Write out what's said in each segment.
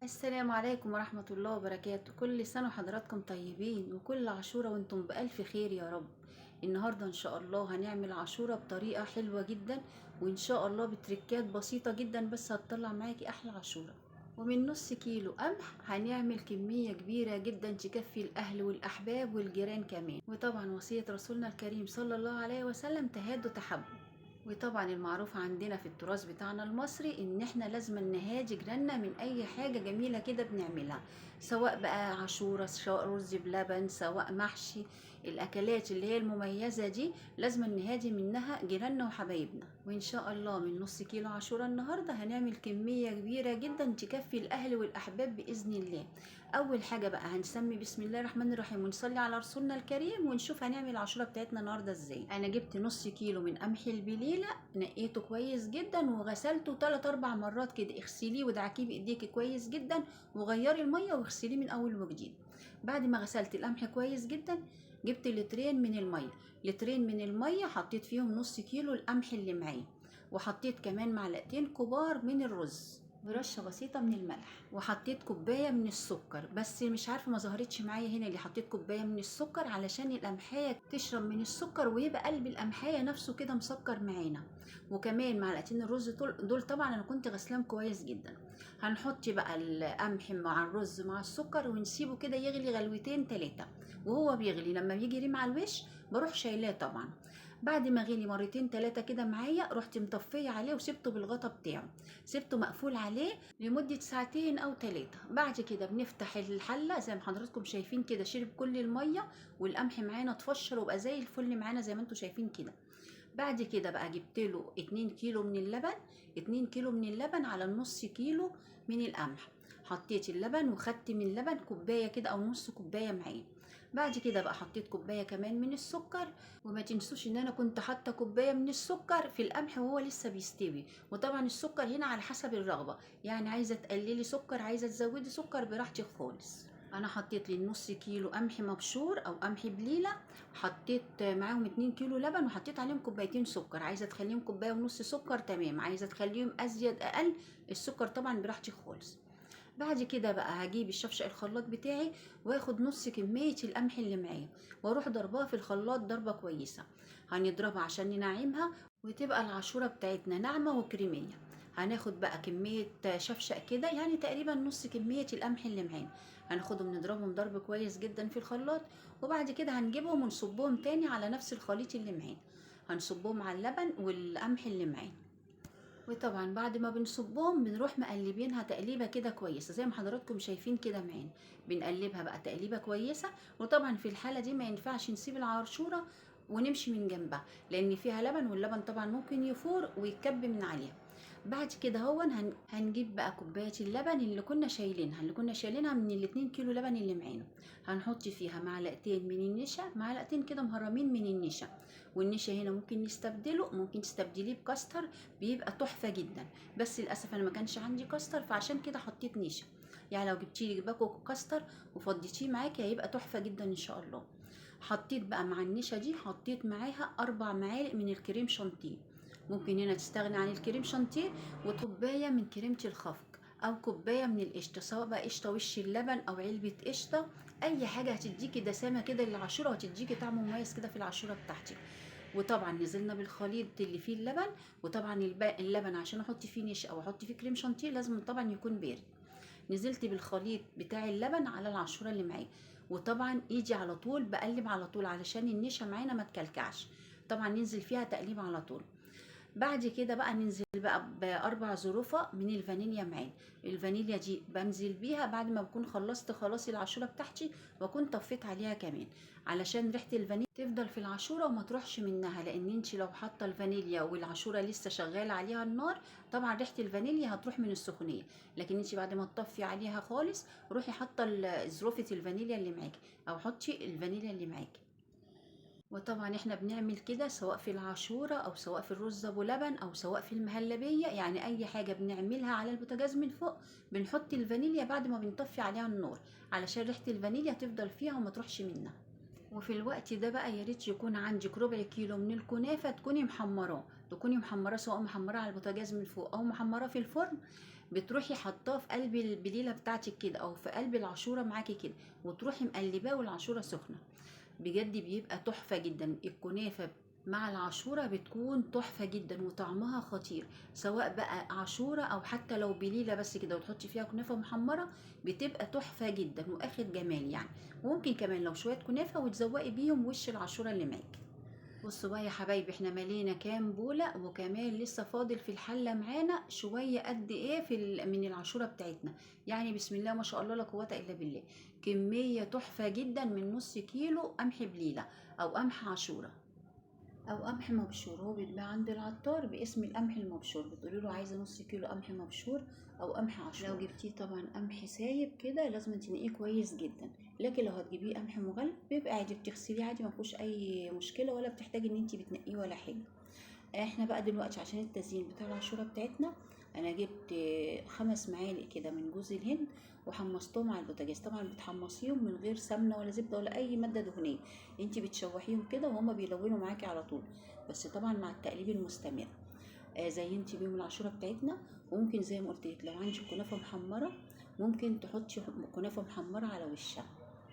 السلام عليكم ورحمة الله وبركاته. كل سنة وحضراتكم طيبين، وكل عاشورة وانتم بألف خير يا رب. النهاردة ان شاء الله هنعمل عاشورة بطريقة حلوة جدا، وان شاء الله بتركات بسيطة جدا، بس هتطلع معاكي احلى عاشورة. ومن نص كيلو قمح هنعمل كمية كبيرة جدا تكفي الاهل والاحباب والجيران كمان. وطبعا وصية رسولنا الكريم صلى الله عليه وسلم: تهادوا تحبوا. وطبعا المعروف عندنا في التراث بتاعنا المصري ان احنا لازم نهاجي جيراننا من اي حاجة جميلة كده بنعملها، سواء بقى عاشورة، سواء رز بلبن، سواء محشي. الاكلات اللي هي المميزة دي لازم نهاجي منها جيراننا وحبايبنا. وان شاء الله من نص كيلو عاشورة النهاردة هنعمل كمية كبيرة جدا تكفي الاهل والاحباب باذن الله. اول حاجة بقى هنسمي بسم الله الرحمن الرحيم ونصلي على رسولنا الكريم ونشوف هنعمل العاشورة بتاعتنا النهاردة ازاي. انا جبت نص كيلو من قمح البليلة، نقيته كويس جدا وغسلته 3 4 مرات كده. اغسليه ودعكيه بايديكي كويس جدا، وغيري المية واغسليه من اول وجديد. بعد ما غسلت القمح كويس جدا جبت لترين من المية. لترين من المية حطيت فيهم نص كيلو القمح اللي معايا، وحطيت كمان معلقتين كبار من الرز ورشه بسيطه من الملح، وحطيت كوبايه من السكر. بس مش عارفه ما ظهرتش معايا هنا اللي حطيت كوبايه من السكر علشان القمحيه تشرب من السكر ويبقى قلب القمحيه نفسه كده مسكر معانا. وكمان معلقتين الرز دول طبعا انا كنت غسلهم كويس جدا. هنحط بقى القمح مع الرز مع السكر ونسيبه كده يغلي غلوتين 3. وهو بيغلي لما بيجي يرمي على الوش بروح شايلاه طبعا. بعد ما غلي مرتين 3 كده معايا رحت مطفيه عليه وسبته بالغطا بتاعه، سبته مقفول عليه لمدة ساعتين أو 3. بعد كده بنفتح الحلة زي ما حضراتكم شايفين كده، شرب كل المية والقمح معانا اتفشر وبقى زي الفل معانا زي ما انتم شايفين كده. بعد كده بقى جبت له 2 كيلو من اللبن. 2 كيلو من اللبن على النص كيلو من القمح. حطيت اللبن وخدت من اللبن كوباية كده أو نص كوباية معاه. بعد كده بقى حطيت كوباية كمان من السكر. وما تنسوش ان انا كنت حاطه كوبايه من السكر في القمح وهو لسه بيستوي. وطبعا السكر هنا على حسب الرغبه، يعني عايزه تقللي سكر عايزه تزودي سكر براحتك خالص. انا حطيت لي نص كيلو قمح مبشور او قمح بليله، حطيت معاهم 2 كيلو لبن وحطيت عليهم كوبايتين سكر. عايزه تخليهم كوبايه ونص سكر تمام، عايزه تخليهم ازيد اقل السكر طبعا براحتك خالص. بعد كده بقى هجيب الشفشق الخلاط بتاعي واخد نص كمية القمح اللي معايا واروح ضربها في الخلاط ضربة كويسة. هنضربها عشان ننعمها وتبقى العاشورة بتاعتنا ناعمة وكريمية. هناخد بقى كمية شفشق كده، يعني تقريبا نص كمية القمح اللي معانا. هناخدهم نضربهم ضرب كويس جدا في الخلاط، وبعد كده هنجيبهم ونصبهم تاني على نفس الخليط اللي معانا. هنصبهم على اللبن والقمح اللي معانا. وطبعا بعد ما بنصبهم بنروح مقلبينها تقليبه كده كويسه زي ما حضراتكم شايفين كده معانا. بنقلبها بقى تقليبه كويسه. وطبعا في الحاله دي ما ينفعش نسيب العاشوره ونمشي من جنبها، لان فيها لبن واللبن طبعا ممكن يفور ويتكب من عليها. بعد كده هنجيب بقى كوبايه اللبن اللي كنا شايلينها من الاتنين كيلو لبن اللي معانا. هنحط فيها معلقتين من النشا، معلقتين كده مهرمين من النشا. والنشا هنا ممكن ممكن تستبدليه بكاستر، بيبقى تحفه جدا. بس للاسف انا ما كانش عندي كاستر فعشان كده حطيت نشا. يعني لو جبتي لي باكو كاستر وفضيتيه معاكي هيبقى تحفه جدا ان شاء الله. حطيت بقى مع النشا دي حطيت معاها 4 معالق من الكريم شانتيه. ممكن هنا تستغني عن الكريم شانتيه وكوبايه من كريمه الخفق او كوبايه من القشطه، سواء بقى قشطه وش اللبن او علبه قشطه. اي حاجه هتديكي دسامه كده للعاشوره وهتديكي طعم مميز كده في العاشوره بتاعتك. وطبعا نزلنا بالخليط اللي فيه اللبن. وطبعا اللبن عشان احط فيه نشا او احط فيه كريم شانتيه لازم طبعا يكون بارد. نزلت بالخليط بتاع اللبن على العاشوره اللي معايا، وطبعا ايدي على طول بقلب على طول علشان النشا معانا ما تكلكعش. طبعا ننزل فيها تقليب على طول. بعد كده بقى ننزل بقى باربع ظروفة من الفانيليا معانا. الفانيليا دي بنزل بيها بعد ما بكون خلصت خلاص العاشوره بتاعتي واكون طفيت عليها كمان، علشان ريحه الفانيليا تفضل في العاشوره وما تروحش منها. لان انت لو حاطه الفانيليا والعاشوره لسه شغاله عليها النار طبعا ريحه الفانيليا هتروح من السخونيه. لكن انت بعد ما تطفي عليها خالص روحي حاطه ظروفه الفانيليا اللي معاكي او حطي الفانيليا اللي معاكي. وطبعا احنا بنعمل كده سواء في العاشورة او سواء في الرز ابو لبن او سواء في المهلبية، يعني اي حاجة بنعملها على البوتاجاز من فوق بنحط الفانيليا بعد ما بنطفي عليها النار علشان ريحة الفانيليا تفضل فيها وما تروحش منها. وفي الوقت ده بقى يا ريت يكون عندك ربع كيلو من الكنافه تكوني محمراه سواء محمراه على البوتاجاز من فوق او محمراه في الفرن. بتروحي حطاه في قلب البليله بتاعتك كده او في قلب العاشوره معاكي كده، وتروحي مقلباه والعاشوره سخنه. بجد بيبقى تحفه جدا الكنافه مع العاشوره، بتكون تحفه جدا وطعمها خطير. سواء بقى عاشوره او حتى لو بليله بس كده وتحطي فيها كنافه محمره، بتبقى تحفه جدا واخد جمال يعني. وممكن كمان لو شويه كنافه وتزوقي بيهم وش العاشوره اللي معاكي. بصوا بقى يا حبايبي، احنا ملينا كام بولة، وكمان لسه فاضل في الحلة معانا شوية قد ايه من العاشورة بتاعتنا. يعني بسم الله ما شاء الله لا قوة الا بالله. كمية تحفة جدا من نص كيلو قمح بليلة او قمح عاشورة او قمح مبشور. هو بيتباع عند العطار باسم القمح المبشور، بتقولي له عايزه نص كيلو قمح مبشور او قمح عاشور. لو جبتيه طبعا قمح سايب كده لازم تنقيه كويس جدا، لكن لو هتجيبيه قمح مغلف بيبقى عادي بتغسليه عادي، ما فيهوش اي مشكله ولا بتحتاجي ان انت بتنقيه ولا حاجه. احنا بقى دلوقتي عشان التزيين بتاع العاشوره بتاعتنا، انا جبت 5 معالق كده من جوز الهند وحمصتهم على البوتاجاز. طبعا بتحمصيهم من غير سمنه ولا زبده ولا اي ماده دهنيه، انت بتشوحيهم كده وهما بيلونوا معاكي على طول، بس طبعا مع التقليب المستمر. زينتي بيهم العاشوره بتاعتنا. وممكن زي ما قلت لك لو عندك كنافه محمره، ممكن تحطي كنافه محمره على وشها.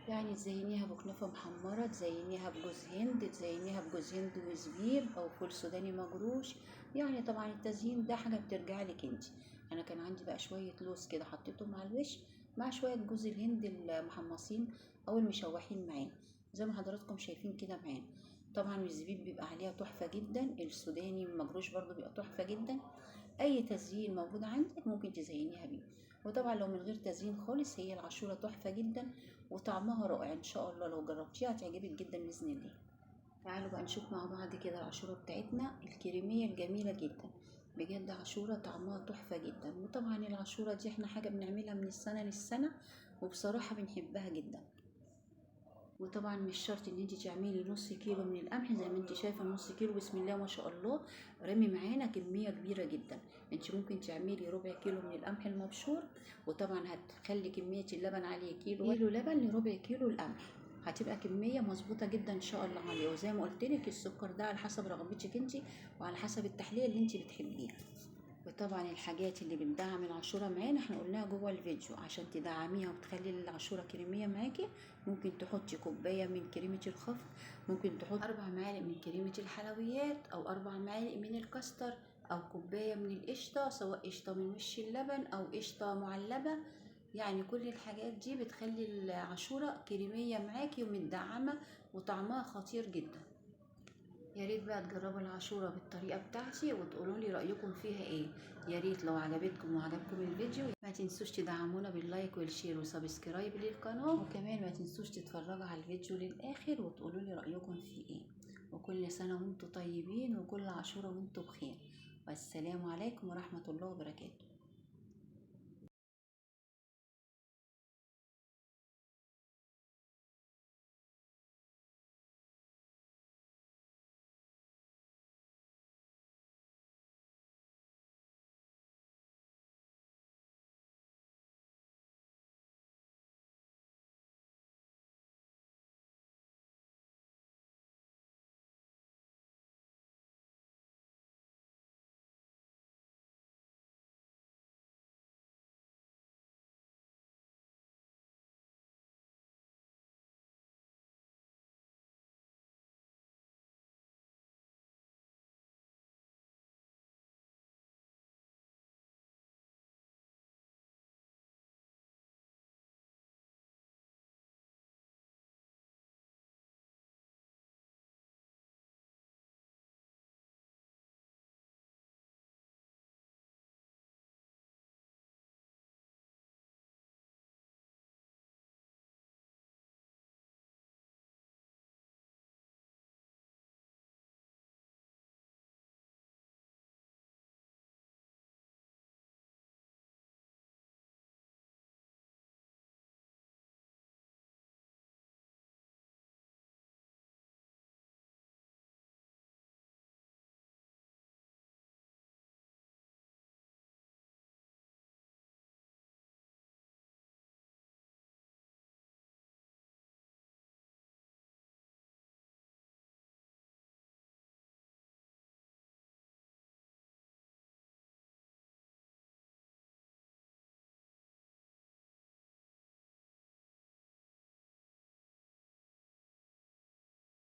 يعني تزينيها بكنافة محمرة، تزينيها بجوز هند، تزينيها بجوز هند وزبيب او فول سوداني مجروش. يعني طبعا التزيين ده حاجة بترجع لك انت. انا كان عندي بقى شوية لوز كده حطيتهم على الوش مع شوية جوز الهند المحمصين او المشوحين معانا زي ما حضراتكم شايفين كده معانا. طبعا الزبيب بيبقى عليها تحفة جدا، السوداني المجروش برضو بيبقى تحفة جدا. اي تزيين موجود عندك ممكن تزينيها بيه. وطبعا لو من غير تزيين خالص هي العاشوره تحفه جدا وطعمها رائع. ان شاء الله لو جربتيها هتعجبك جدا باذن الله. تعالوا بقى نشوف مع بعض كده العاشوره بتاعتنا الكريميه الجميله جدا. بجد عاشوره طعمها تحفه جدا. وطبعا العاشوره دي احنا حاجه بنعملها من السنه للسنه، وبصراحه بنحبها جدا. وطبعا مش شرط ان انت تعملي نص كيلو من القمح، زي ما انت شايفه نص كيلو بسم الله ما شاء الله رامي معانا كميه كبيره جدا. انت ممكن تعملي ربع كيلو من القمح المبشور، وطبعا هتخلي كميه اللبن عليه كيلو لبن لربع كيلو القمح، هتبقى كميه مظبوطه جدا ان شاء الله عليه. وزي ما قلت لك السكر ده على حسب رغبتك انت وعلى حسب التحليه اللي انت بتحبيها. وطبعا الحاجات اللي بتدعم العاشوره معانا احنا قلناها جوه الفيديو. عشان تدعميها وتخلي العاشوره كريميه معاكي، ممكن تحطي كوبايه من كريمه الخفق، ممكن تحطي 4 معالق من كريمه الحلويات او 4 معالق من الكاستر، او كوبايه من القشطه، سواء قشطه من وش اللبن او قشطه معلبه. يعني كل الحاجات دي بتخلي العاشوره كريميه معاكي ومتدعمه وطعمها خطير جدا. يا ريت بقى تجربوا العاشوره بالطريقه بتاعتي وتقولوا لي رايكم فيها ايه. يا ريت لو عجبتكم وعجبكم الفيديو ما تنسوش تدعمونا باللايك والشير وسبسكرايب للقناه، وكمان ما تنسوش تتفرجوا على الفيديو للاخر وتقولوا لي رايكم فيه ايه. وكل سنه وانتم طيبين وكل عاشوره وانتم بخير، والسلام عليكم ورحمه الله وبركاته.